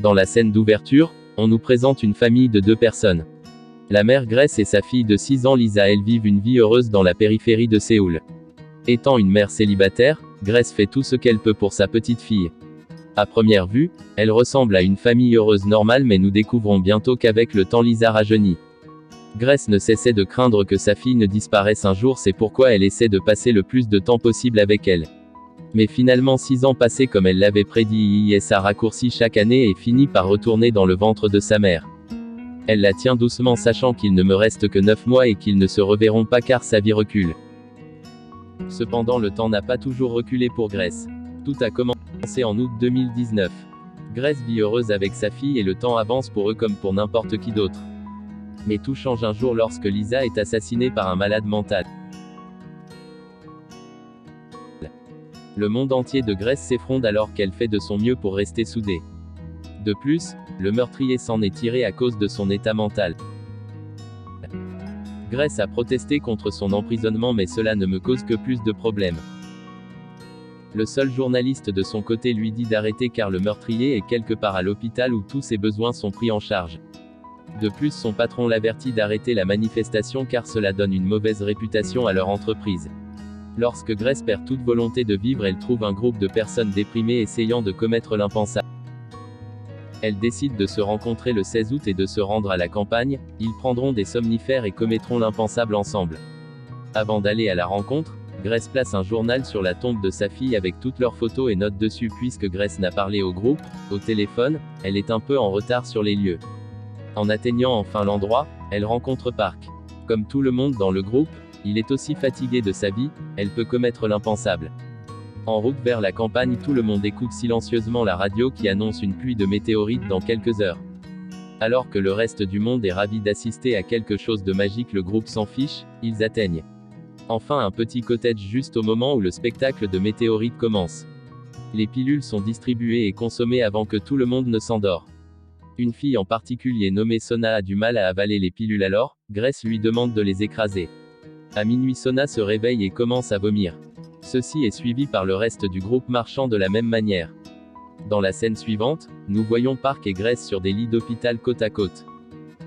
Dans la scène d'ouverture, on nous présente une famille de 2 personnes. La mère Grace et sa fille de 6 ans Lisa vivent une vie heureuse dans la périphérie de Séoul. Étant une mère célibataire, Grace fait tout ce qu'elle peut pour sa petite fille. À première vue, elle ressemble à une famille heureuse normale, mais nous découvrons bientôt qu'avec le temps Lisa rajeunit. Grace ne cessait de craindre que sa fille ne disparaisse un jour, c'est pourquoi elle essaie de passer le plus de temps possible avec elle. Mais finalement 6 ans passés comme elle l'avait prédit, ça raccourcit chaque année et finit par retourner dans le ventre de sa mère. Elle la tient doucement sachant qu'il ne me reste que 9 mois et qu'ils ne se reverront pas car sa vie recule. Cependant le temps n'a pas toujours reculé pour Grace. Tout a commencé en août 2019. Grace vit heureuse avec sa fille et le temps avance pour eux comme pour n'importe qui d'autre. Mais tout change un jour lorsque Lisa est assassinée par un malade mental. Le monde entier de Grace s'effondre alors qu'elle fait de son mieux pour rester soudée. De plus, le meurtrier s'en est tiré à cause de son état mental. Grace a protesté contre son emprisonnement mais cela ne me cause que plus de problèmes. Le seul journaliste de son côté lui dit d'arrêter car le meurtrier est quelque part à l'hôpital où tous ses besoins sont pris en charge. De plus son patron l'avertit d'arrêter la manifestation car cela donne une mauvaise réputation à leur entreprise. Lorsque Grace perd toute volonté de vivre, elle trouve un groupe de personnes déprimées essayant de commettre l'impensable. Elle décide de se rencontrer le 16 août et de se rendre à la campagne, ils prendront des somnifères et commettront l'impensable ensemble. Avant d'aller à la rencontre, Grace place un journal sur la tombe de sa fille avec toutes leurs photos et notes dessus. Puisque Grace n'a parlé au groupe, au téléphone, elle est un peu en retard sur les lieux. En atteignant enfin l'endroit, elle rencontre Park. Comme tout le monde dans le groupe, il est aussi fatigué de sa vie, elle peut commettre l'impensable. En route vers la campagne, tout le monde écoute silencieusement la radio qui annonce une pluie de météorites dans quelques heures. Alors que le reste du monde est ravi d'assister à quelque chose de magique, le groupe s'en fiche, ils atteignent enfin un petit cottage juste au moment où le spectacle de météorites commence. Les pilules sont distribuées et consommées avant que tout le monde ne s'endort. Une fille en particulier nommée Sona a du mal à avaler les pilules alors, Grace lui demande de les écraser. À minuit Sona se réveille et commence à vomir. Ceci est suivi par le reste du groupe marchant de la même manière. Dans la scène suivante, nous voyons Park et Grace sur des lits d'hôpital côte à côte.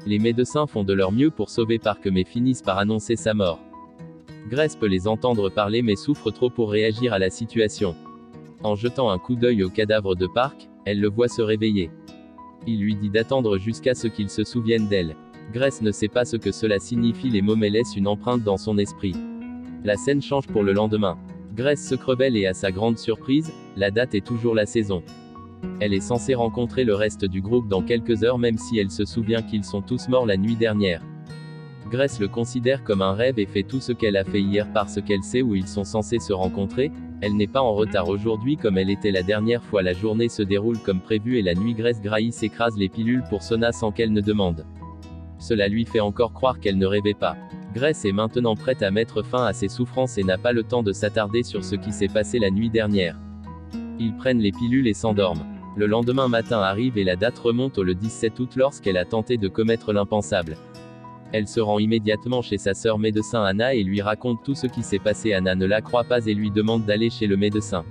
Les médecins font de leur mieux pour sauver Park mais finissent par annoncer sa mort. Grace peut les entendre parler mais souffre trop pour réagir à la situation. En jetant un coup d'œil au cadavre de Park, elle le voit se réveiller. Il lui dit d'attendre jusqu'à ce qu'il se souvienne d'elle. Grace ne sait pas ce que cela signifie, les mots mais laissent une empreinte dans son esprit. La scène change pour le lendemain. Grace se crevelle et à sa grande surprise, la date est toujours la saison. Elle est censée rencontrer le reste du groupe dans quelques heures même si elle se souvient qu'ils sont tous morts la nuit dernière. Grace le considère comme un rêve et fait tout ce qu'elle a fait hier parce qu'elle sait où ils sont censés se rencontrer. Elle n'est pas en retard aujourd'hui comme elle était la dernière fois. La journée se déroule comme prévu et la nuit Grace écrase les pilules pour Sona sans qu'elle ne demande. Cela lui fait encore croire qu'elle ne rêvait pas. Grace est maintenant prête à mettre fin à ses souffrances et n'a pas le temps de s'attarder sur ce qui s'est passé la nuit dernière. Ils prennent les pilules et s'endorment. Le lendemain matin arrive et la date remonte au le 17 août lorsqu'elle a tenté de commettre l'impensable. Elle se rend immédiatement chez sa sœur médecin Anna et lui raconte tout ce qui s'est passé. Anna ne la croit pas et lui demande d'aller chez le médecin.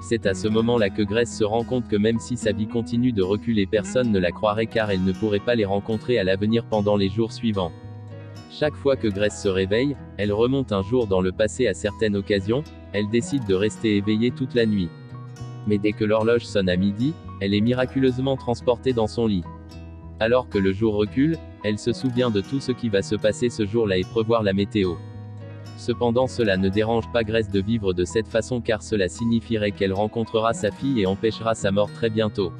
C'est à ce moment-là que Grace se rend compte que même si sa vie continue de reculer, personne ne la croirait car elle ne pourrait pas les rencontrer à l'avenir pendant les jours suivants. Chaque fois que Grace se réveille, elle remonte un jour dans le passé. À certaines occasions, elle décide de rester éveillée toute la nuit. Mais dès que l'horloge sonne à midi, elle est miraculeusement transportée dans son lit. Alors que le jour recule, elle se souvient de tout ce qui va se passer ce jour-là et prévoir la météo. Cependant cela ne dérange pas Grace de vivre de cette façon car cela signifierait qu'elle rencontrera sa fille et empêchera sa mort très bientôt.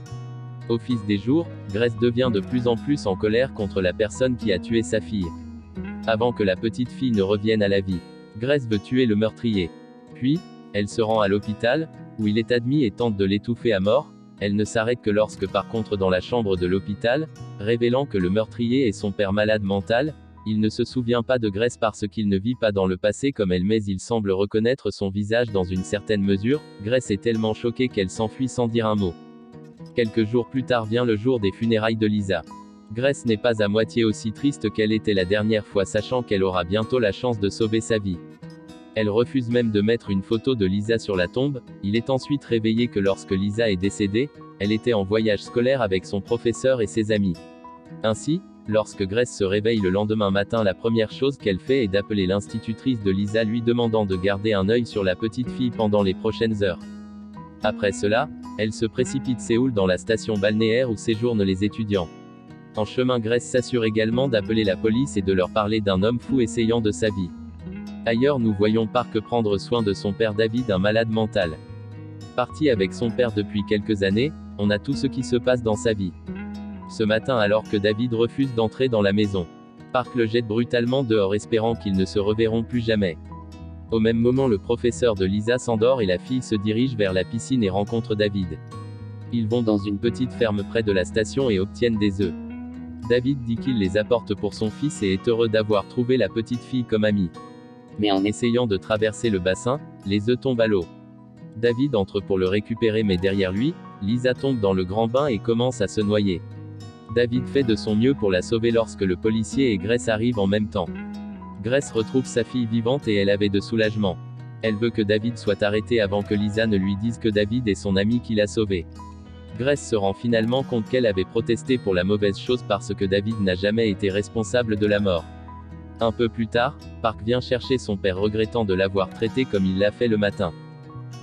Au fil des jours, Grace devient de plus en plus en colère contre la personne qui a tué sa fille. Avant que la petite fille ne revienne à la vie, Grace veut tuer le meurtrier. Puis, elle se rend à l'hôpital, où il est admis et tente de l'étouffer à mort. Elle ne s'arrête que lorsque par contre dans la chambre de l'hôpital, révélant que le meurtrier est son père malade mental, il ne se souvient pas de Grace parce qu'il ne vit pas dans le passé comme elle mais il semble reconnaître son visage dans une certaine mesure. Grace est tellement choquée qu'elle s'enfuit sans dire un mot. Quelques jours plus tard vient le jour des funérailles de Lisa. Grace n'est pas à moitié aussi triste qu'elle était la dernière fois sachant qu'elle aura bientôt la chance de sauver sa vie. Elle refuse même de mettre une photo de Lisa sur la tombe. Il est ensuite révélé que lorsque Lisa est décédée, elle était en voyage scolaire avec son professeur et ses amis. Ainsi, lorsque Grace se réveille le lendemain matin, la première chose qu'elle fait est d'appeler l'institutrice de Lisa lui demandant de garder un œil sur la petite fille pendant les prochaines heures. Après cela, elle se précipite Séoul dans la station balnéaire où séjournent les étudiants. En chemin, Grace s'assure également d'appeler la police et de leur parler d'un homme fou essayant de sa vie. Ailleurs, nous voyons Park prendre soin de son père David, un malade mental. Parti avec son père depuis quelques années, on a tout ce qui se passe dans sa vie. Ce matin, alors que David refuse d'entrer dans la maison, Park le jette brutalement dehors espérant qu'ils ne se reverront plus jamais. Au même moment, le professeur de Lisa s'endort et la fille se dirige vers la piscine et rencontre David. Ils vont dans une petite ferme près de la station et obtiennent des œufs. David dit qu'il les apporte pour son fils et est heureux d'avoir trouvé la petite fille comme amie. Mais en essayant de traverser le bassin, les œufs tombent à l'eau. David entre pour le récupérer mais derrière lui, Lisa tombe dans le grand bain et commence à se noyer. David fait de son mieux pour la sauver lorsque le policier et Grace arrivent en même temps. Grace retrouve sa fille vivante et elle avait de soulagement. Elle veut que David soit arrêté avant que Lisa ne lui dise que David est son ami qui l'a sauvé. Grace se rend finalement compte qu'elle avait protesté pour la mauvaise chose parce que David n'a jamais été responsable de la mort. Un peu plus tard, Park vient chercher son père regrettant de l'avoir traité comme il l'a fait le matin.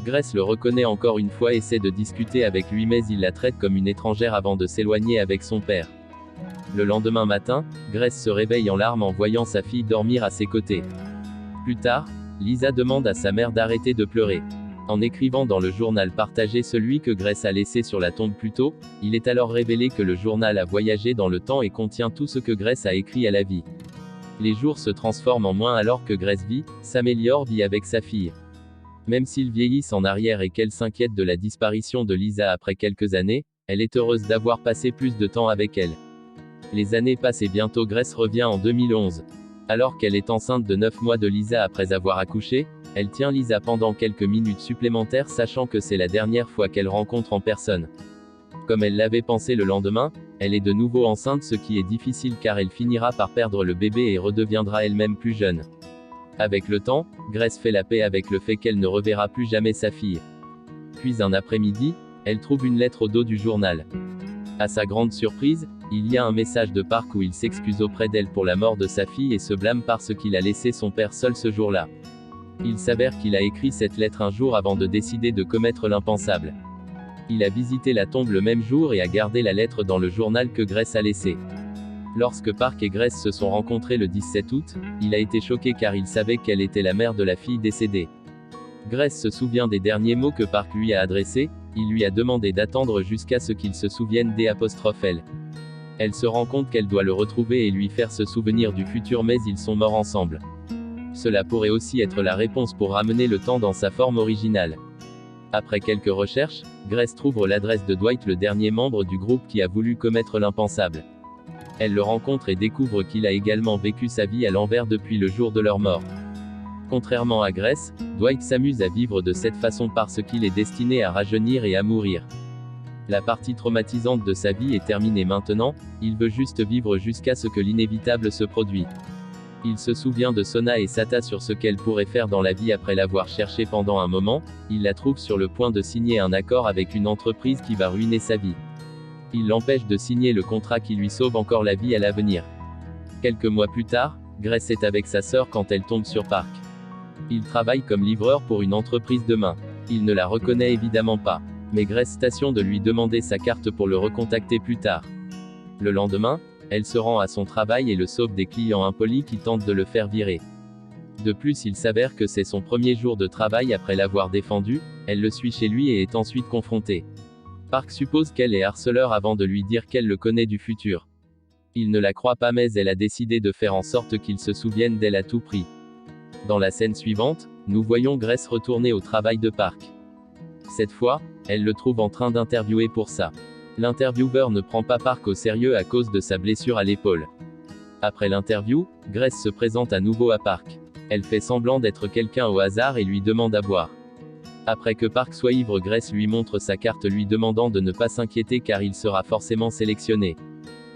Grace le reconnaît encore une fois, essaie de discuter avec lui mais il la traite comme une étrangère avant de s'éloigner avec son père. Le lendemain matin, Grace se réveille en larmes en voyant sa fille dormir à ses côtés. Plus tard, Lisa demande à sa mère d'arrêter de pleurer. En écrivant dans le journal partagé celui que Grace a laissé sur la tombe plus tôt, il est alors révélé que le journal a voyagé dans le temps et contient tout ce que Grace a écrit à la vie. Les jours se transforment en moins alors que Grace vit avec sa fille. Même s'ils vieillissent en arrière et qu'elle s'inquiète de la disparition de Lisa après quelques années, elle est heureuse d'avoir passé plus de temps avec elle. Les années passent et bientôt Grace revient en 2011. Alors qu'elle est enceinte de 9 mois de Lisa après avoir accouché, elle tient Lisa pendant quelques minutes supplémentaires sachant que c'est la dernière fois qu'elle rencontre en personne. Comme elle l'avait pensé le lendemain, elle est de nouveau enceinte, ce qui est difficile car elle finira par perdre le bébé et redeviendra elle-même plus jeune. Avec le temps, Grace fait la paix avec le fait qu'elle ne reverra plus jamais sa fille. Puis un après-midi, elle trouve une lettre au dos du journal. À sa grande surprise, il y a un message de Park où il s'excuse auprès d'elle pour la mort de sa fille et se blâme parce qu'il a laissé son père seul ce jour-là. Il s'avère qu'il a écrit cette lettre un jour avant de décider de commettre l'impensable. Il a visité la tombe le même jour et a gardé la lettre dans le journal que Grace a laissé. Lorsque Park et Grace se sont rencontrés le 17 août, il a été choqué car il savait qu'elle était la mère de la fille décédée. Grace se souvient des derniers mots que Park lui a adressés, il lui a demandé d'attendre jusqu'à ce qu'il se souvienne d'elle. Elle se rend compte qu'elle doit le retrouver et lui faire se souvenir du futur mais ils sont morts ensemble. Cela pourrait aussi être la réponse pour ramener le temps dans sa forme originale. Après quelques recherches, Grace trouve l'adresse de Dwight, le dernier membre du groupe qui a voulu commettre l'impensable. Elle le rencontre et découvre qu'il a également vécu sa vie à l'envers depuis le jour de leur mort. Contrairement à Grace, Dwight s'amuse à vivre de cette façon parce qu'il est destiné à rajeunir et à mourir. La partie traumatisante de sa vie est terminée maintenant, il veut juste vivre jusqu'à ce que l'inévitable se produise. Il se souvient de Sona et Sata sur ce qu'elle pourrait faire dans la vie après l'avoir cherchée pendant un moment, il la trouve sur le point de signer un accord avec une entreprise qui va ruiner sa vie. Il l'empêche de signer le contrat qui lui sauve encore la vie à l'avenir. Quelques mois plus tard, Grace est avec sa sœur quand elle tombe sur Park. Il travaille comme livreur pour une entreprise de main. Il ne la reconnaît évidemment pas. Mais Grace station de lui demander sa carte pour le recontacter plus tard. Le lendemain, elle se rend à son travail et le sauve des clients impolis qui tentent de le faire virer. De plus, il s'avère que c'est son premier jour de travail après l'avoir défendu, elle le suit chez lui et est ensuite confrontée. Park suppose qu'elle est harceleur avant de lui dire qu'elle le connaît du futur. Il ne la croit pas mais elle a décidé de faire en sorte qu'il se souvienne d'elle à tout prix. Dans la scène suivante, nous voyons Grace retourner au travail de Park. Cette fois, elle le trouve en train d'interviewer pour ça. L'intervieweur ne prend pas Park au sérieux à cause de sa blessure à l'épaule. Après l'interview, Grace se présente à nouveau à Park. Elle fait semblant d'être quelqu'un au hasard et lui demande à boire. Après que Park soit ivre, Grace lui montre sa carte lui demandant de ne pas s'inquiéter car il sera forcément sélectionné.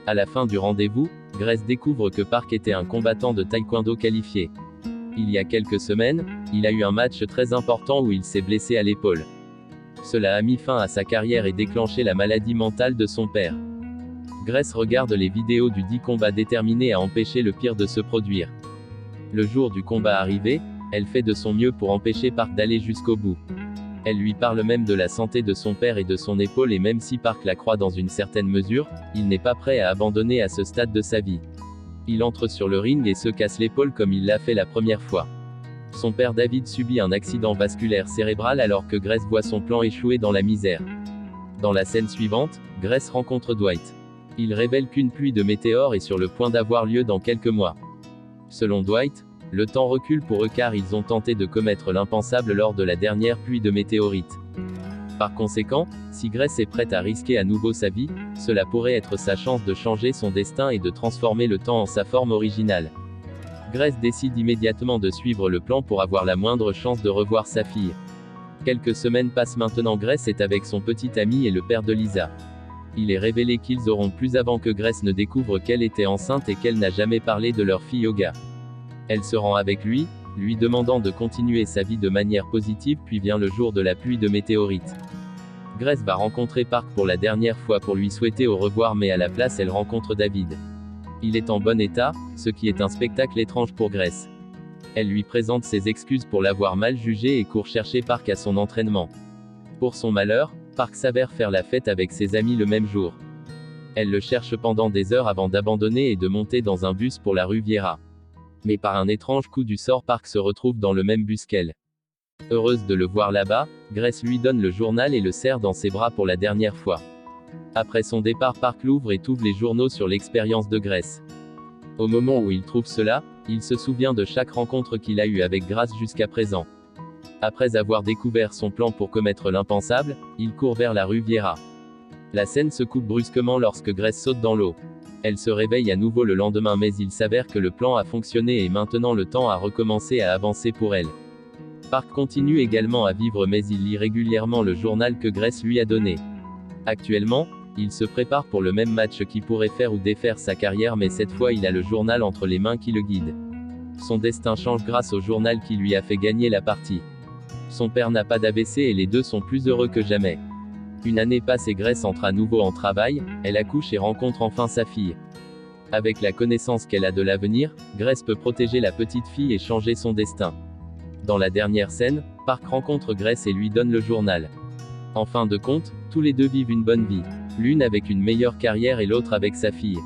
À la fin du rendez-vous, Grace découvre que Park était un combattant de taekwondo qualifié. Il y a quelques semaines, Il a eu un match très important où il s'est blessé à l'épaule. Cela a mis fin à sa carrière et déclenché la maladie mentale de son père. Grace regarde les vidéos du dit combat déterminée à empêcher le pire de se produire. Le jour du combat arrivé, elle fait de son mieux pour empêcher Park d'aller jusqu'au bout. Elle lui parle même de la santé de son père et de son épaule, et même si Park la croit dans une certaine mesure, il n'est pas prêt à abandonner à ce stade de sa vie. Il entre sur le ring et se casse l'épaule comme il l'a fait la première fois. Son père David subit un accident vasculaire cérébral alors que Grace voit son plan échouer dans la misère. Dans la scène suivante, Grace rencontre Dwight. Il révèle qu'une pluie de météores est sur le point d'avoir lieu dans quelques mois. Selon Dwight, le temps recule pour eux car ils ont tenté de commettre l'impensable lors de la dernière pluie de météorites. Par conséquent, si Grace est prête à risquer à nouveau sa vie, cela pourrait être sa chance de changer son destin et de transformer le temps en sa forme originale. Grace décide immédiatement de suivre le plan pour avoir la moindre chance de revoir sa fille. Quelques semaines passent maintenant. Grace est avec son petit ami et le père de Lisa. Il est révélé qu'ils auront plus avant que Grace ne découvre qu'elle était enceinte et qu'elle n'a jamais parlé de leur fille au gars. Elle se rend avec lui demandant de continuer sa vie de manière positive, puis vient le jour de la pluie de météorites. Grace va rencontrer Park pour la dernière fois pour lui souhaiter au revoir, mais à la place elle rencontre David. Il est en bon état, ce qui est un spectacle étrange pour Grace. Elle lui présente ses excuses pour l'avoir mal jugé et court chercher Park à son entraînement. Pour son malheur, Park s'avère faire la fête avec ses amis le même jour. Elle le cherche pendant des heures avant d'abandonner et de monter dans un bus pour la rue Viera. Mais par un étrange coup du sort, Park se retrouve dans le même bus qu'elle. Heureuse de le voir là-bas, Grace lui donne le journal et le serre dans ses bras pour la dernière fois. Après son départ, Park l'ouvre et trouve les journaux sur l'expérience de Grace. Au moment où il trouve cela, il se souvient de chaque rencontre qu'il a eue avec Grace jusqu'à présent. Après avoir découvert son plan pour commettre l'impensable, il court vers la rue Viera. La scène se coupe brusquement lorsque Grace saute dans l'eau. Elle se réveille à nouveau le lendemain, mais il s'avère que le plan a fonctionné et maintenant le temps a recommencé à avancer pour elle. Park continue également à vivre, mais il lit régulièrement le journal que Grace lui a donné. Actuellement, il se prépare pour le même match qui pourrait faire ou défaire sa carrière, mais cette fois il a le journal entre les mains qui le guide. Son destin change grâce au journal qui lui a fait gagner la partie. Son père n'a pas d'AVC et les deux sont plus heureux que jamais. Une année passe et Grace entre à nouveau en travail, elle accouche et rencontre enfin sa fille. Avec la connaissance qu'elle a de l'avenir, Grace peut protéger la petite fille et changer son destin. Dans la dernière scène, Park rencontre Grace et lui donne le journal. En fin de compte, tous les deux vivent une bonne vie. L'une avec une meilleure carrière et l'autre avec sa fille.